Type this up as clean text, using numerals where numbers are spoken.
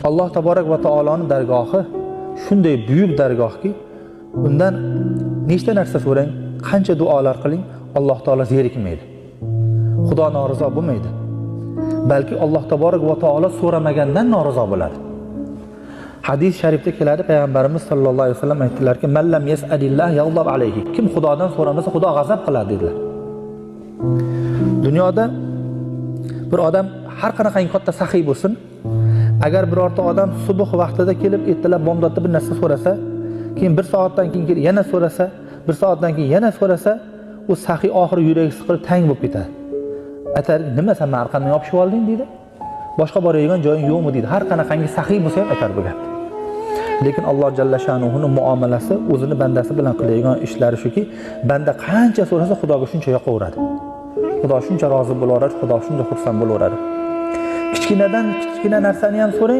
Alloh taborak va taoloning dargohi shunday buyuk dargohki, undan nechta narsa so'rang, qancha duolar qiling, Alloh taolo zerikmaydi. Xudo norizo bo'lmaydi. Balki Alloh taborak va taolo so'ramagandan norizo bo'ladi. Hadis sharifda keladi, payg'ambarimiz sollallohu alayhi vasallam aytdilarki, "Man lam yas'alillah yaghdab alayhi." Kim Xudodan so'ramasa, Xudo g'azab qiladi dedilar. Dunyoda bir odam har qanaqangi katta saxiy bo'lsin, agar birorta odam subuh vaqtida kelib, ertalab bomdodda bir narsa so'rasa, keyin bir soatdan keyin kelib yana so'rasa, bir soatdan keyin yana so'rasa, u saxiy oxiri yuragi siqilib tang bo'lib ketadi. Aytar, "Nima sen meni arqamdan yopishib olding?" deydi. "Boshqa boradigan joying yo'qmi?" deydi. Har qanaqangi saxiy bo'lsa ham aytar bu gapni. Lekin Alloh jalla shanuhuning muomalasi, o'zini bandasi bilan qiladigan ishlari shuki, banda qancha so'rasa Xudoga shuncha yoqaveradi. Xudo shuncha rozi bo'laveradi, Xudo shuncha xursand bo'laveradi. Kichkinadan kichkina narsani ham so'rang,